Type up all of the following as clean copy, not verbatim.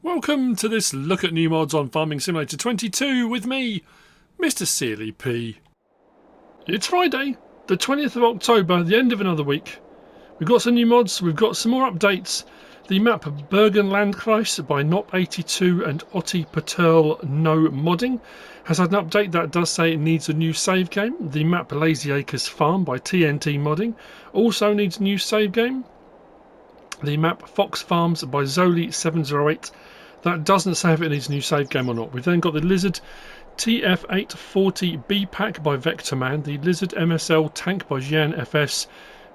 Welcome to this look at new mods on Farming Simulator 22 with me, MrSealyp. It's Friday, the 20th of October, the end of another week. We've got some new mods, we've got some more updates. The map Bergen Landkreis by Nop82 and Otti Paterl No Modding has had an update that does say it needs a new save game. The map Lazy Acres Farm by TNT Modding also needs a new save game. The map Fox Farms by Zoli708, that doesn't say if it needs a new save game or not. We've then got the Lezard TF840B pack by Vectorman, the Lezard MSL tank by Gian FS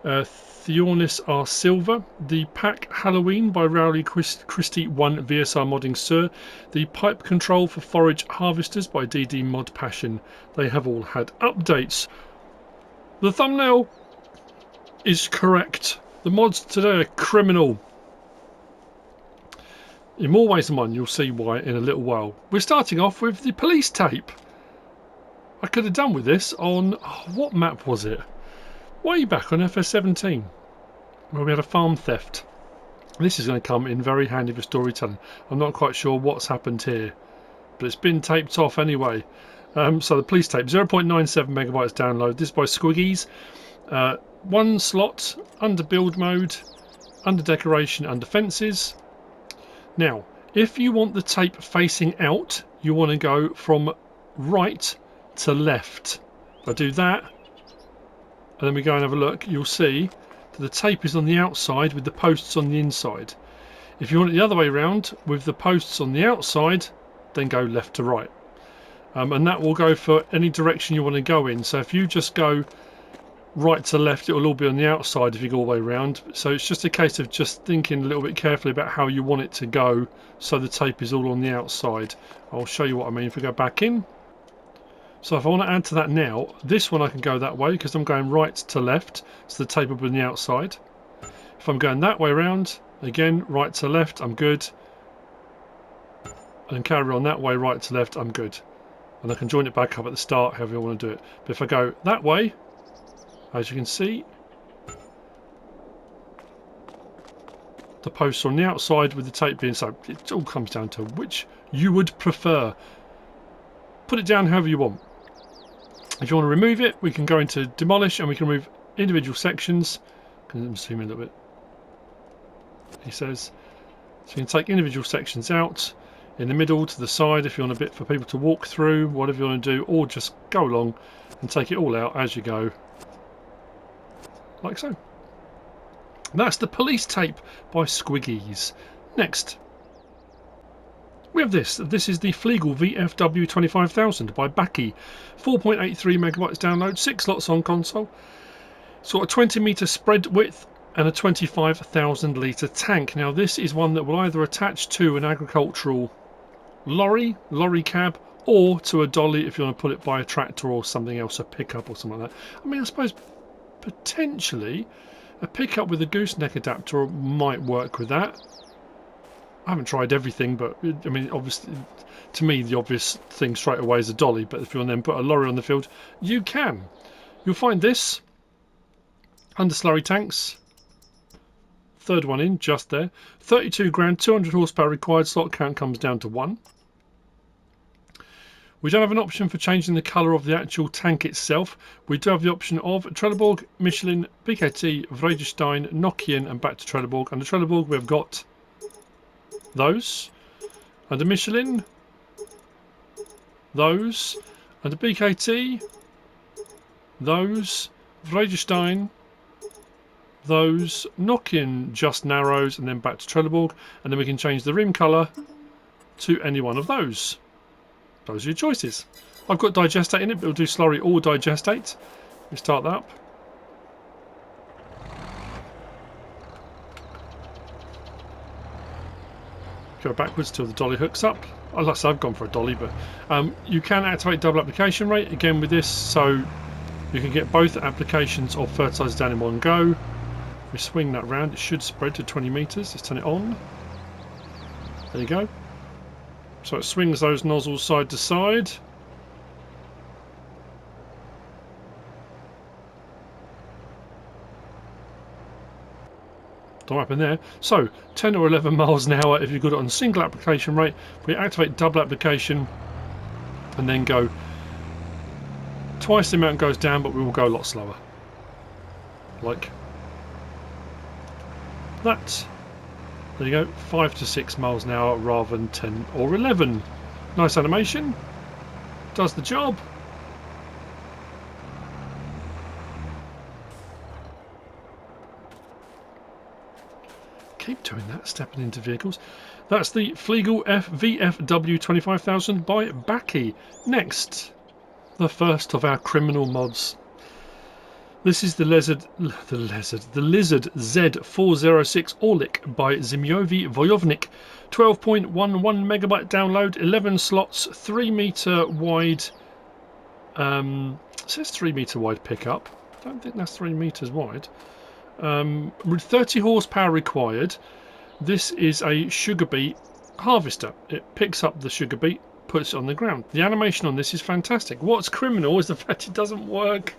Theonis R Silva, the pack Halloween by Rowley Christie 1 VSR Modding Sir, the pipe control for forage harvesters by DD Mod Passion. They have all had updates. The thumbnail is correct. The mods today are criminal. In more ways than one, you'll see why in a little while. We're starting off with the police tape. I could have done with this on, what map was it? Way back on FS17, where we had a farm theft. This is going to come in very handy for storytelling. I'm not quite sure what's happened here, but it's been taped off anyway. So the police tape, 0.97 megabytes download. This is by Squigglze. One slot, under build mode, under decoration, under fences. Now, if you want the tape facing out, you want to go from right to left. If I do that, and then we go and have a look, you'll see that the tape is on the outside with the posts on the inside. If you want it the other way around, with the posts on the outside, then go left to right. And that will go for any direction you want to go in. So if you just go right to left, it will all be on the outside if you go all the way around. So it's just a case of just thinking a little bit carefully about how you want it to go, so the tape is all on the outside. I'll show you what I mean if we go back in. So if I want to add to that now, this one I can go that way because I'm going right to left, so the tape will be on the outside. If I'm going that way around, again right to left, I'm good, and carry on that way, right to left, I'm good. And I can join it back up at the start, however you want to do it. But if I go that way, as you can see, the posts are on the outside with the tape being, so it all comes down to which you would prefer. Put it down however you want. If you want to remove it, we can go into demolish and we can remove individual sections. Let me zoom in a little bit. He says, so you can take individual sections out, in the middle, to the side if you want a bit for people to walk through, whatever you want to do, or just go along and take it all out as you go. Like so. That's the police tape by Squigglze. Next, we have this. This is the FLIEGL VFW25000 by Baki. 4.83 megabytes download, 6 slots on console. Sort of 20 metre spread width and a 25,000 litre tank. Now this is one that will either attach to an agricultural lorry cab, or to a dolly if you want to put it by a tractor or something else, a pickup or something like that. I mean, I suppose potentially a pickup with a gooseneck adapter might work with that. I haven't tried everything, but I mean, obviously, to me, the obvious thing straight away is a dolly. But if you want to then put a lorry on the field, you can. You'll find this under slurry tanks. Third one in, just there. 32 grand, 200 horsepower required. Slot count comes down to 1. We don't have an option for changing the colour of the actual tank itself. We do have the option of Trelleborg, Michelin, BKT, Vredestein, Nokian, and back to Trelleborg. Under Trelleborg, we've got those. Under Michelin, those. Under BKT, those. Vredestein, those. Nokian, just narrows, and then back to Trelleborg. And then we can change the rim colour to any one of those. Those are your choices. I've got digestate in it, but we'll do slurry or digestate. We start that up. Go backwards till the dolly hooks up. Like I said, I've gone for a dolly, but you can activate double application rate again with this, so you can get both applications of fertiliser down in one go. We swing that round, it should spread to 20 metres. Let's turn it on. There you go. So it swings those nozzles side to side. Don't happen there. So 10 or 11 miles an hour if you've got it on single application rate. If we activate double application and then go twice the amount goes down, but we will go a lot slower. Like that. There you go, 5 to 6 miles an hour rather than 10 or 11. Nice animation. Does the job. Keep doing that, stepping into vehicles. That's the FLIEGL VFW25000 by Baki. Next, the first of our criminal mods. This is the Lezard Z406 Orlik by ZimowyWojownik. 12.11 megabyte download, 11 slots, 3 meter wide. It says 3 meter wide pickup. I don't think that's 3 meters wide. With 30 horsepower required. This is a sugar beet harvester. It picks up the sugar beet, puts it on the ground. The animation on this is fantastic. What's criminal is the fact it doesn't work.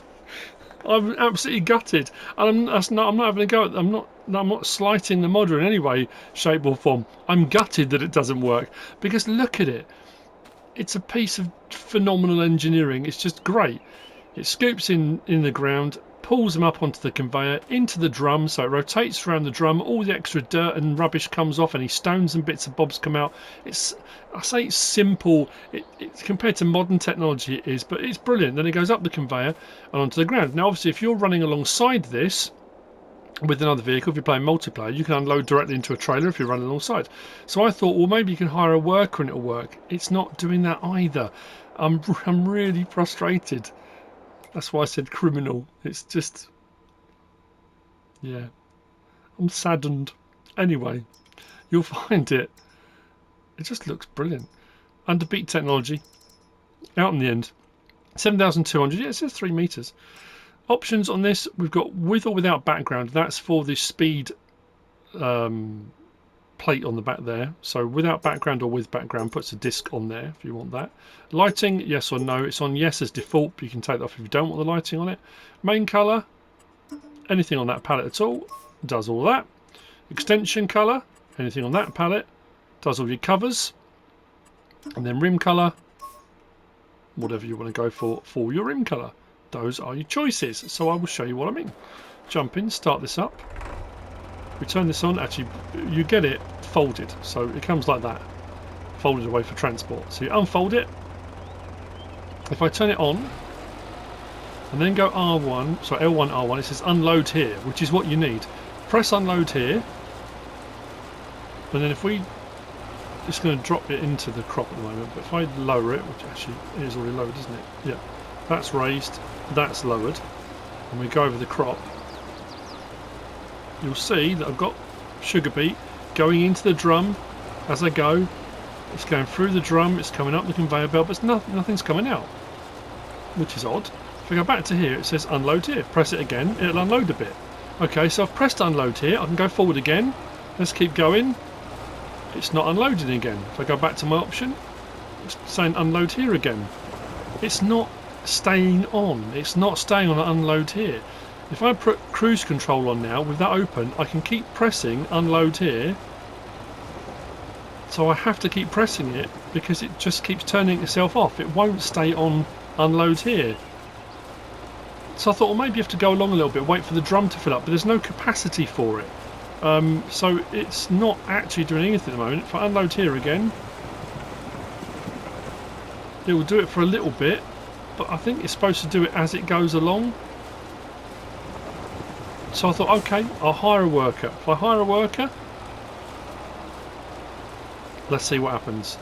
I'm absolutely gutted, and I'm not having a go at. I'm not slighting the modder in any way, shape or form. I'm gutted that it doesn't work, because look at it. It's a piece of phenomenal engineering. It's just great. It scoops in the ground, pulls them up onto the conveyor, into the drum, so it rotates around the drum, all the extra dirt and rubbish comes off, any stones and bits and bobs come out. I say it's simple, it's compared to modern technology it is, but it's brilliant. Then it goes up the conveyor and onto the ground. Now obviously if you're running alongside this with another vehicle, if you're playing multiplayer, you can unload directly into a trailer if you're running alongside. So I thought, well, maybe you can hire a worker and it'll work. It's not doing that either. I'm really frustrated. That's why I said criminal. It's just, yeah, I'm saddened. Anyway, you'll find it. It just looks brilliant. Underbeat technology. Out in the end. 7,200. Yeah, it says 3 meters. Options on this, we've got with or without background. That's for the speed plate on the back there. So without background or with background puts a disc on there if you want that. Lighting, yes or no. It's on yes as default, but you can take that off if you don't want the lighting on it. Main colour, anything on that palette at all, does all that. Extension colour, anything on that palette, does all your covers. And then rim colour, whatever you want to go for your rim colour. Those are your choices. So I will show you what I mean. Jump in, start this up. We turn this on, actually you get it folded, so it comes like that, folded away for transport. So you unfold it. If I turn it on and then go R1, so L1 R1, it says unload here, which is what you need. Press unload here, and then if we, it's going to drop it into the crop at the moment, but if I lower it, which actually it is already lowered, isn't it? Yeah, that's raised, that's lowered, and we go over the crop. You'll see that I've got sugar beet going into the drum as I go. It's going through the drum, it's coming up the conveyor belt, but nothing's coming out, which is odd. If I go back to here, it says unload here. Press it again, it'll unload a bit. Okay, so I've pressed unload here. I can go forward again. Let's keep going. It's not unloading again. If I go back to my option, it's saying unload here again. It's not staying on. It's not staying on unload here. If I put cruise control on now, with that open, I can keep pressing unload here. So I have to keep pressing it because it just keeps turning itself off. It won't stay on unload here. So I thought, well, maybe you have to go along a little bit, wait for the drum to fill up, but there's no capacity for it. So it's not actually doing anything at the moment. If I unload here again, it will do it for a little bit, but I think it's supposed to do it as it goes along. So I thought, okay, I'll hire a worker. If I hire a worker, let's see what happens.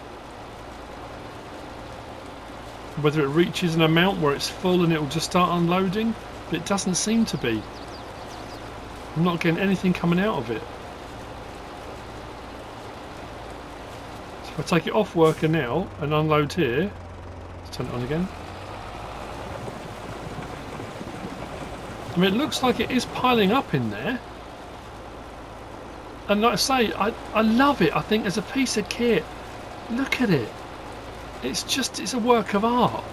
Whether it reaches an amount where it's full and it will just start unloading, but it doesn't seem to be. I'm not getting anything coming out of it. So if I take it off worker now and unload here, let's turn it on again. I mean, it looks like it is piling up in there. And like I say, I love it. I think as a piece of kit, look at it. It's a work of art.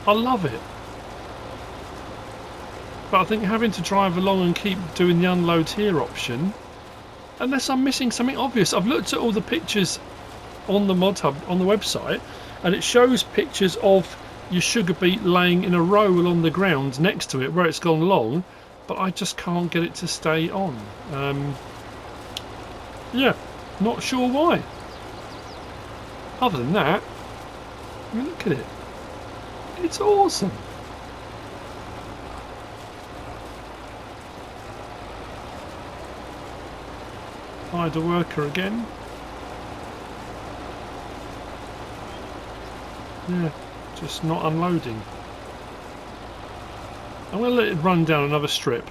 I love it. But I think having to drive along and keep doing the unload here option, unless I'm missing something obvious. I've looked at all the pictures on the mod hub on the website, and it shows pictures of your sugar beet laying in a row along the ground next to it where it's gone along, but I just can't get it to stay on. Yeah, not sure why. Other than that, I mean, look at it. It's awesome. Hide a worker again. Yeah, just not unloading. I'm going to let it run down another strip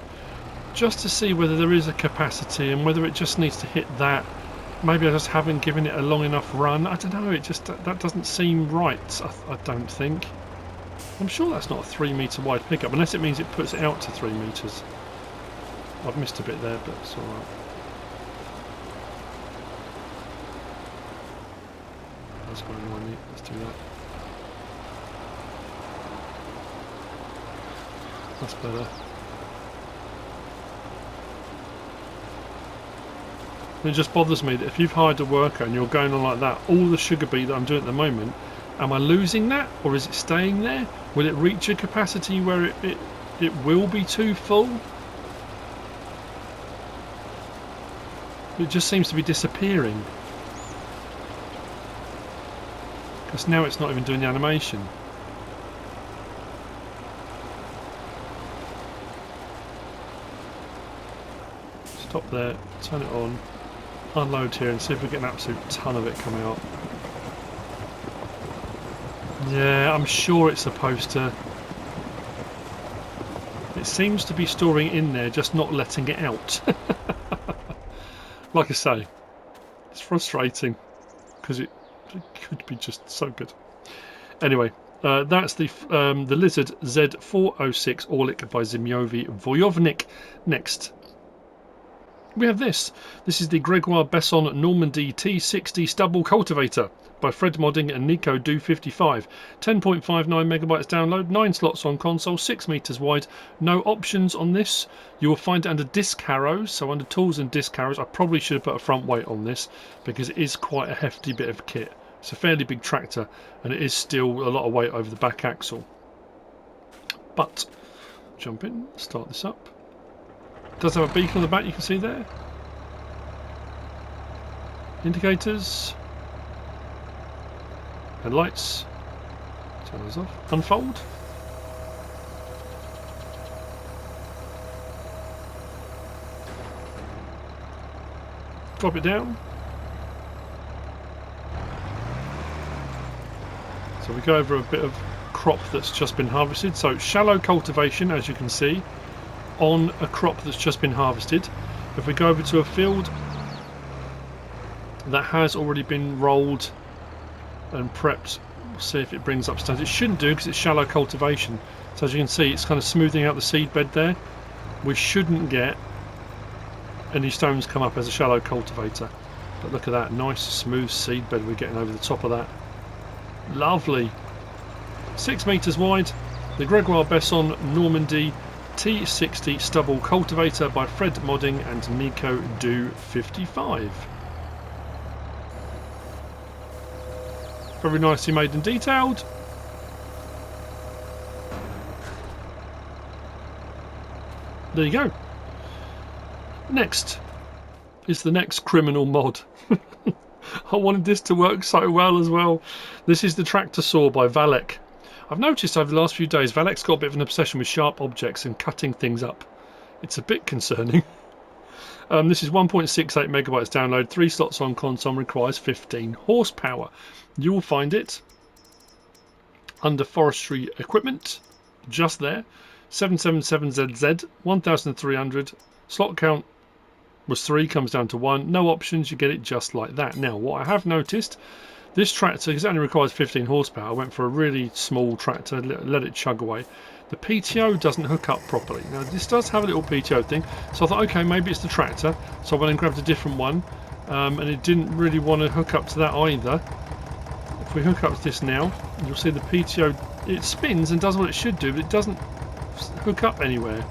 just to see whether there is a capacity and whether it just needs to hit that. Maybe I just haven't given it a long enough run. I don't know, it just that doesn't seem right. I don't think. I'm sure that's not a 3 metre wide pickup, unless it means it puts it out to 3 metres. I've missed a bit there, but it's alright. That's going to annoy me. Let's do that. That's better. It just bothers me that if you've hired a worker and you're going on like that, all the sugar beet that I'm doing at the moment, am I losing that or is it staying there? Will it reach a capacity where it will be too full? It just seems to be disappearing. Because now it's not even doing the animation. Stop there, turn it on, unload here and see if we get an absolute ton of it come out. Yeah, I'm sure it's supposed to. It seems to be storing it in there, just not letting it out. Like I say, it's frustrating because it could be just so good. Anyway, that's the Lezard Z406 Orlik by ZimowyWojownik. Next, we have this. This is the Grégoire Besson Normandy T60 Stubble Cultivator by FredModding and Do55. 10.59 megabytes download, 9 slots on console, 6 meters wide. No options on this. You will find it under disc arrows, so under tools and disc arrows. I probably should have put a front weight on this because it is quite a hefty bit of kit. It's a fairly big tractor and it is still a lot of weight over the back axle. But jump in, start this up. It does have a beacon on the back, you can see there. Indicators. Headlights. Turn those off. Unfold. Drop it down. So we go over a bit of crop that's just been harvested. So shallow cultivation, as you can see, on a crop that's just been harvested. If we go over to a field that has already been rolled and prepped, we'll see if it brings up stones. It shouldn't do because it's shallow cultivation. So as you can see, it's kind of smoothing out the seed bed there. We shouldn't get any stones come up as a shallow cultivator. But look at that, nice smooth seed bed we're getting over the top of that. Lovely. 6 meters wide, the Grégoire Besson Normandy T60 Stubble Cultivator by FredModding and Do55. Very nicely made and detailed. There you go. Next is the next criminal mod. I wanted this to work so well as well. This is the tractor saw by Valek. I've noticed over the last few days Valek's got a bit of an obsession with sharp objects and cutting things up. It's a bit concerning. This is 1.68 megabytes download, 3 slots on console, requires 15 horsepower. You will find it under forestry equipment, just there. 777ZZ, 1300, slot count was 3, comes down to 1, no options, you get it just like that. Now what I have noticed, this tractor, because it only requires 15 horsepower, I went for a really small tractor, let it chug away. The PTO doesn't hook up properly. Now this does have a little PTO thing, so I thought okay, maybe it's the tractor, so I went and grabbed a different one, and it didn't really want to hook up to that either. If we hook up to this now, you'll see the PTO, it spins and does what it should do, but it doesn't hook up anywhere.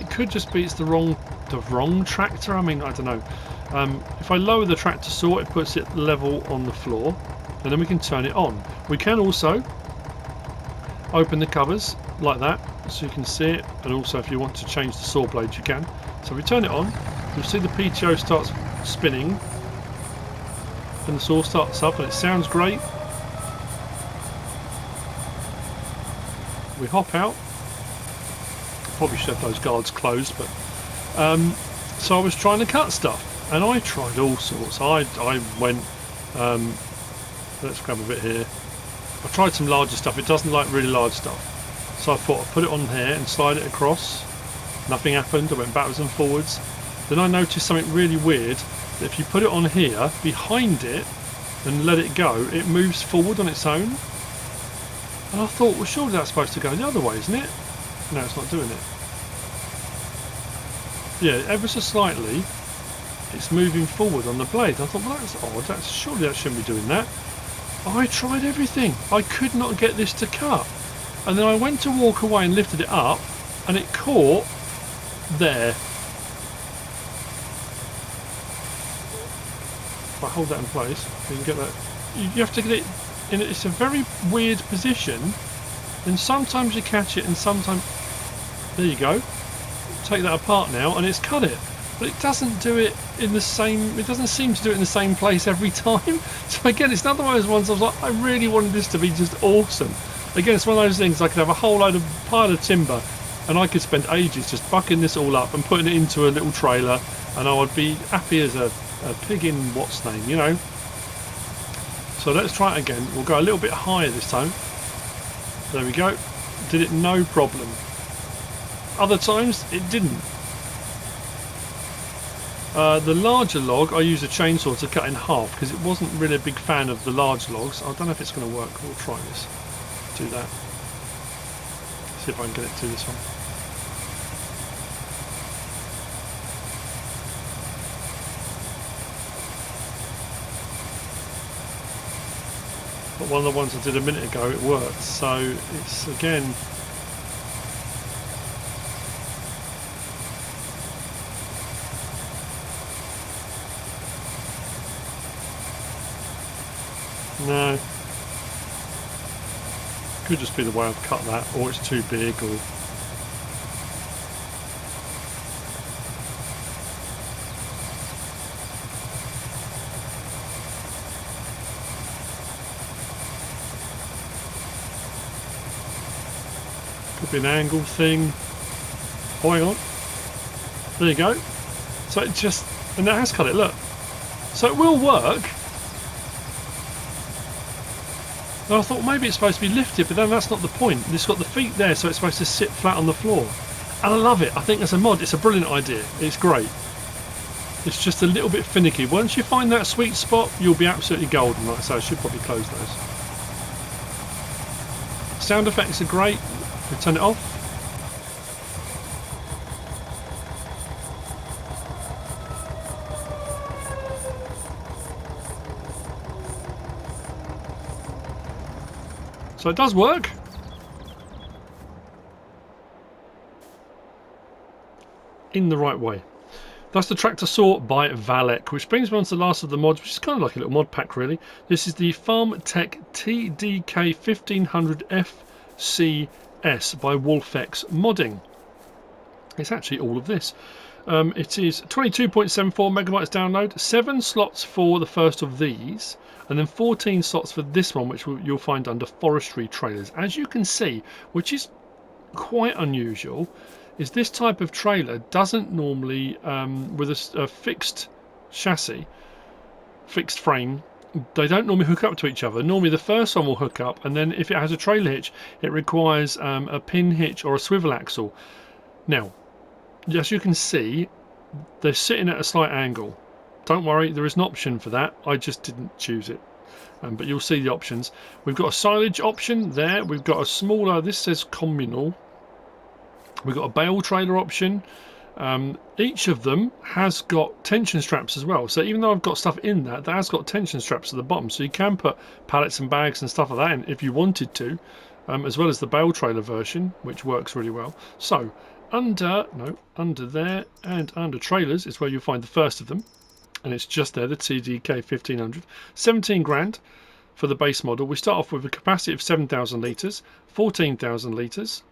It could just be it's the wrong tractor. I mean, I don't know. If I lower the tractor saw, it puts it level on the floor, and then we can turn it on. We can also open the covers like that, so you can see it, and also if you want to change the saw blade, you can. So we turn it on, you'll see the PTO starts spinning, and the saw starts up, and it sounds great. We hop out. Probably should have those guards closed, but so I was trying to cut stuff, and I tried all sorts. I went, let's grab a bit here. I tried some larger stuff. It doesn't like really large stuff, so I thought I'd put it on here and slide it across. Nothing happened. I went backwards and forwards. Then I noticed something really weird, that if you put it on here behind it and let it go, it moves forward on its own. And I thought, well, surely that's supposed to go the other way, isn't it? No, it's not doing it. Yeah, ever so slightly, it's moving forward on the blade. I thought, well, that's odd. Surely that shouldn't be doing that. I tried everything. I could not get this to cut. And then I went to walk away and lifted it up, and it caught there. If I hold that in place, you can get that. You have to get it in. It's a very weird position, and sometimes you catch it, and sometimes. There you go. Take that apart now, and it's cut it. But it doesn't do it in the same. It doesn't seem to do it in the same place every time. So again, it's another one of those ones. I was like, I really wanted this to be just awesome. Again, it's one of those things. I could have a whole load of pile of timber, and I could spend ages just bucking this all up and putting it into a little trailer, and I would be happy as a pig in what's name, you know. So let's try it again. We'll go a little bit higher this time. There we go. Did it no problem. Other times it didn't. The larger log, I used a chainsaw to cut in half because it wasn't really a big fan of the large logs. I don't know if it's going to work. We'll try this. Do that. See if I can get it to this one. But one of the ones I did a minute ago, it worked. So it's again. No. Could just be the way I've cut that, or it's too big, or... Could be an angle thing. Oh, hang on. There you go. So it just... And that has cut it, look. So it will work. And I thought maybe it's supposed to be lifted, but then that's not the point. It's got the feet there, so it's supposed to sit flat on the floor. And I love it. I think as a mod, it's a brilliant idea. It's great. It's just a little bit finicky. Once you find that sweet spot, you'll be absolutely golden. Like I say, I should probably close those. Sound effects are great. We turn it off. So it does work. In the right way. That's the tractor saw by Valek, which brings me on to the last of the mods, which is kind of like a little mod pack really. This is the Farmtech TDK1500 FCS by WOLFex modding. It's actually all of this. It is 22.74 megabytes download, 7 slots for the first of these, and then 14 slots for this one, which you'll find under forestry trailers. As you can see, which is quite unusual, is this type of trailer doesn't normally, with a fixed chassis, fixed frame, they don't normally hook up to each other. Normally the first one will hook up, and then if it has a trailer hitch, it requires a pin hitch or a swivel axle. Now, as you can see, they're sitting at a slight angle. Don't worry, there is an option for that. I just didn't choose it. But you'll see the options. We've got a silage option there. We've got a smaller, this says communal. We've got a bale trailer option. Each of them has got tension straps as well. So even though I've got stuff in that has got tension straps at the bottom. So you can put pallets and bags and stuff like that in if you wanted to. As well as the bale trailer version, which works really well. So under there and under trailers is where you'll find the first of them, and it's just there, the TDK 1500. 17 grand for the base model. We start off with a capacity of 7,000 litres, 14,000 litres,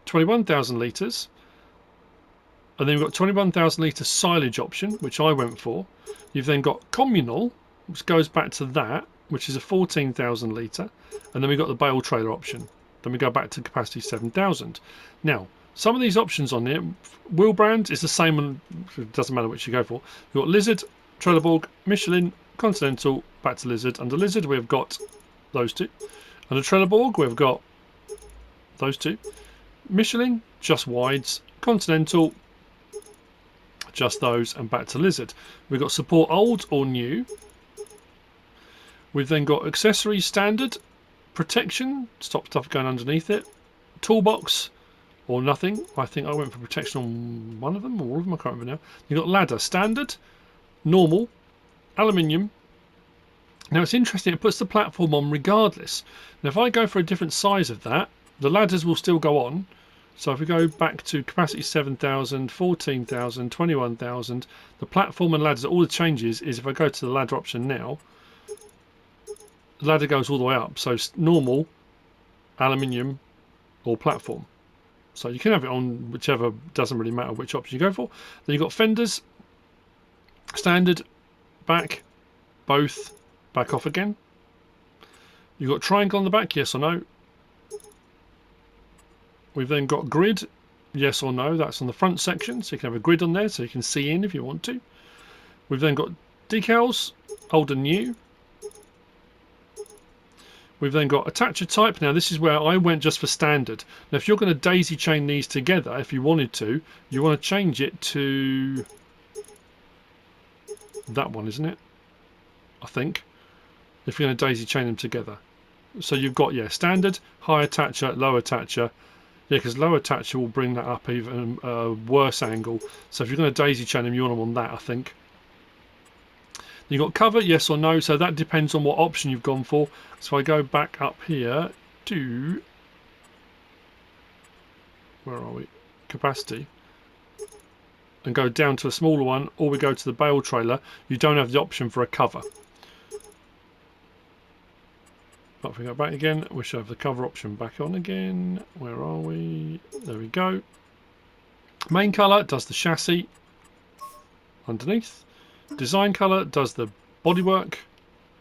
21,000 litres, and then we've got 21,000 litre silage option, which I went for. You've then got communal, which goes back to that, which is a 14,000 litre, and then we've got the bale trailer option. Then we go back to capacity 7,000. Now, some of these options on here, wheel brand is the same, and it doesn't matter which you go for. You've got Lezard, Trelleborg, Michelin, Continental, back to Lezard. Under Lezard, we've got those two. Under Trelleborg, we've got those two. Michelin, just wides. Continental, just those, and back to Lezard. We've got support old or new. We've then got accessories standard, protection, stop stuff going underneath it, toolbox, or nothing. I think I went for protection on one of them, or all of them, I can't remember now. You've got ladder, standard, normal, aluminium. Now it's interesting, it puts the platform on regardless. Now if I go for a different size of that, the ladders will still go on. So if we go back to capacity 7,000, 14,000, 21,000, the platform and ladders, all the changes is if I go to the ladder option now, the ladder goes all the way up. So normal, aluminium, or platform. So you can have it on whichever, doesn't really matter which option you go for. Then you've got fenders, standard, back, both, back off again. You've got triangle on the back, yes or no. We've then got grid, yes or no. That's on the front section, so you can have a grid on there so you can see in if you want to. We've then got decals, old and new. We've then got attacher type. Now this is where I went just for standard. Now if you're going to daisy chain these together, if you wanted to, you want to change it to that one, isn't it? I think. If you're going to daisy chain them together. So you've got, yeah, standard, high attacher, low attacher. Yeah, because low attacher will bring that up even worse angle. So if you're going to daisy chain them, you want them on that, I think. You've got cover, yes or no, so that depends on what option you've gone for. So I go back up here to, where are we? Capacity. And go down to a smaller one, or we go to the bale trailer. You don't have the option for a cover. But if we go back again, we should have the cover option back on again. Where are we? There we go. Main colour does the chassis underneath. Design colour does the bodywork,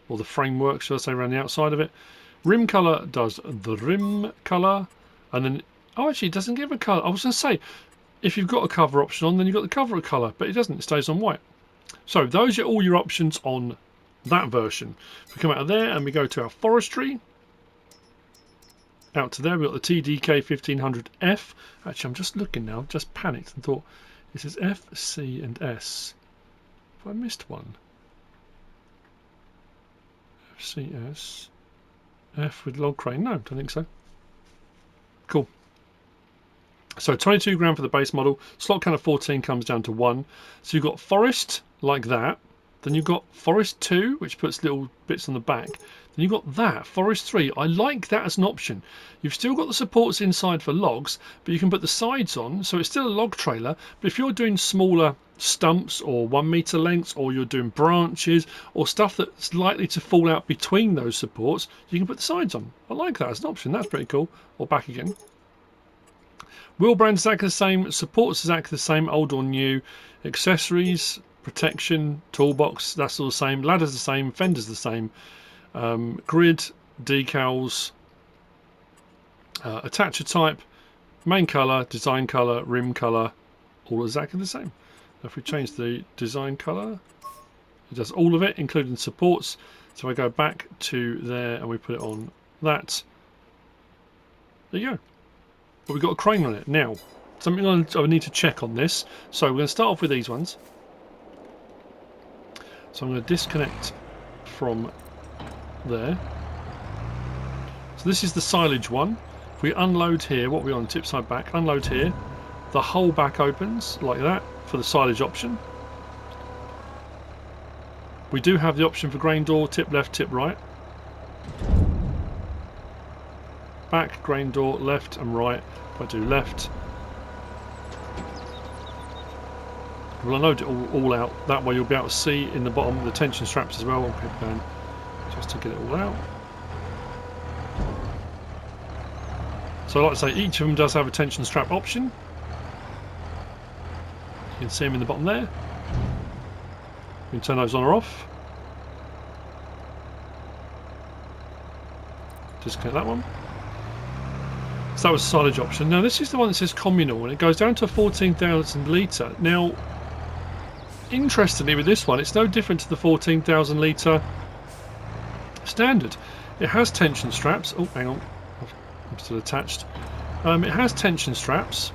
or the framework, should I say, around the outside of it. Rim colour does the rim colour, and then, oh, actually, it doesn't give a colour. I was going to say, if you've got a cover option on, then you've got the cover colour, but it doesn't. It stays on white. So those are all your options on that version. If we come out of there and we go to our forestry, out to there, we've got the TDK 1500F. Actually, I'm just looking now, I've just panicked and thought, it says F, C, and S. I missed one. FCS. F with log crane. No, don't think so. Cool. So 22 grand for the base model. Slot count of 14 comes down to 1. So you've got forest like that. Then you've got forest 2, which puts little bits on the back. Then you've got that, forest 3. I like that as an option. You've still got the supports inside for logs, but you can put the sides on, so it's still a log trailer. But if you're doing smaller stumps or 1 metre lengths, or you're doing branches or stuff that's likely to fall out between those supports, you can put the sides on. I like that as an option. That's pretty cool. Or back again. Wheel brands exactly the same, supports exactly the same, old or new. Accessories, protection, toolbox, that's all the same. Ladder's the same, fender's the same. Grid, decals, attacher type, main colour, design colour, rim colour, all exactly the same. If we change the design colour, it does all of it, including supports. So I go back to there and we put it on that. There you go. But we've got a crane on it. Now, something I need to check on this. So we're going to start off with these ones. So I'm going to disconnect from there. So this is the silage one. If we unload here, what are we on? Tip side back. Unload here. The whole back opens like that for the silage option. We do have the option for grain door, tip left, tip right. Back, grain door, left and right. If I do left, We'll unload it all out. That way you'll be able to see in the bottom the tension straps as well. I'll keep going just to get it all out. So like I say, each of them does have a tension strap option. You can see them in the bottom there. You can turn those on or off. Disconnect that one. So that was the silage option. Now this is the one that says communal, and it goes down to 14,000 litre. Now, interestingly with this one, it's no different to the 14,000 litre standard. It has tension straps. Oh, hang on, I'm still attached. It has tension straps.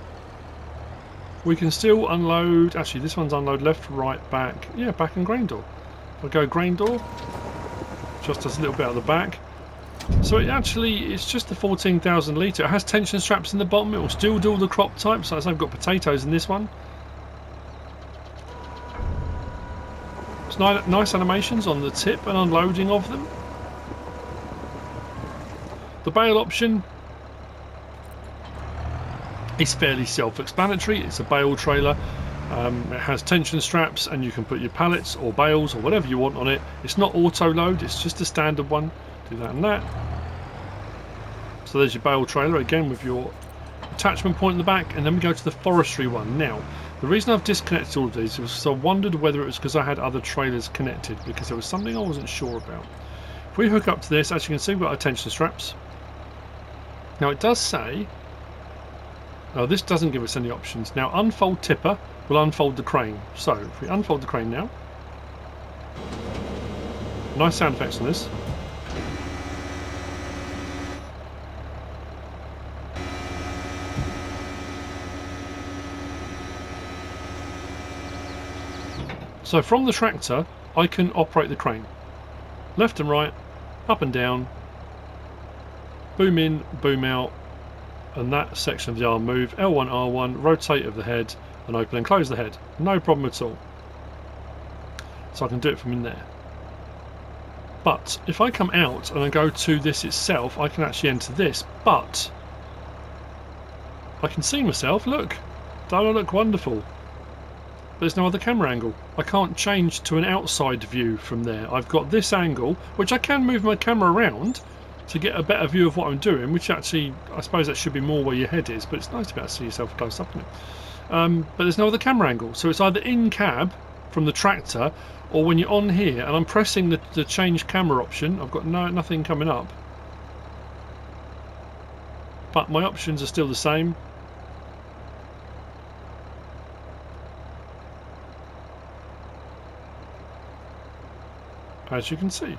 We can still unload. Actually, this one's unload left, right, back. Yeah, back and grain door. If I go grain door, just does a little bit at the back. So it's just the 14,000 litre. It has tension straps in the bottom. It will still do all the crop types. So I've got potatoes in this one. It's nice animations on the tip and unloading of them. The bale option is fairly self-explanatory. It's a bale trailer. It has tension straps, and you can put your pallets or bales or whatever you want on it. It's not auto load. It's just a standard one. Do that and that. So there's your bale trailer again with your attachment point in the back, and then we go to the forestry one. Now, the reason I've disconnected all of these was because I wondered whether it was because I had other trailers connected, because there was something I wasn't sure about. If we hook up to this, as you can see, we've got our tension straps. Now it does say, no, this doesn't give us any options. Now unfold tipper will unfold the crane. So if we unfold the crane now, nice sound effects on this. So from the tractor, I can operate the crane. Left and right, up and down, boom in, boom out, and that section of the arm move, L1, R1, rotate of the head, and open and close the head. No problem at all. So I can do it from in there. But if I come out and I go to this itself, I can actually enter this, but I can see myself, look, don't I look wonderful? There's no other camera angle. I can't change to an outside view from there. I've got this angle, which I can move my camera around to get a better view of what I'm doing, which actually, I suppose that should be more where your head is, but it's nice to be able to see yourself close up in it. But there's no other camera angle, so it's either in cab from the tractor, or when you're on here and I'm pressing the change camera option, I've got nothing coming up. But my options are still the same. As you can see. And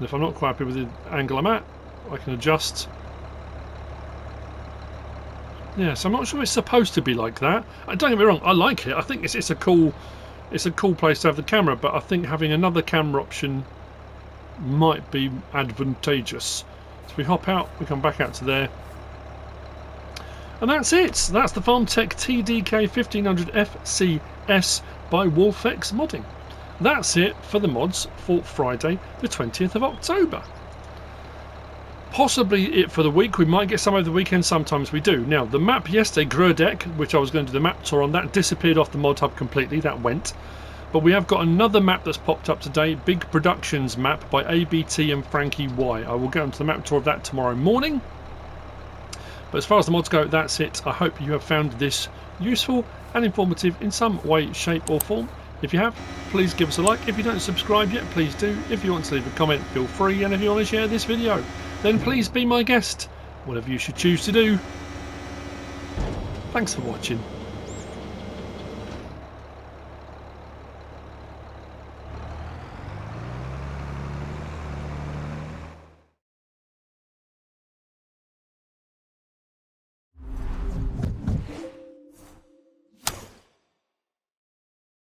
if I'm not quite happy with the angle I'm at, I can adjust. Yeah, so I'm not sure it's supposed to be like that. Don't get me wrong, I like it. I think it's a cool place to have the camera, but I think having another camera option might be advantageous. So we hop out, we come back out to there. And that's it. That's the Farmtech TDK 1500 FCS by WOLFex modding. That's it for the mods for Friday the 20th of October. Possibly it for the week. We might get some over the weekend, sometimes we do. Now the map yesterday, Gregar, which I was going to do the map tour on, that disappeared off the mod hub completely, that went. But we have got another map that's popped up today, Big Productions map by ABT and Frankie Y. I will get onto the map tour of that tomorrow morning. But as far as the mods go, that's it. I hope you have found this useful and informative in some way, shape or form. If you have, please give us a like. If you don't subscribe yet, please do. If you want to leave a comment, feel free. And if you want to share this video, then please be my guest. Whatever you should choose to do. Thanks for watching.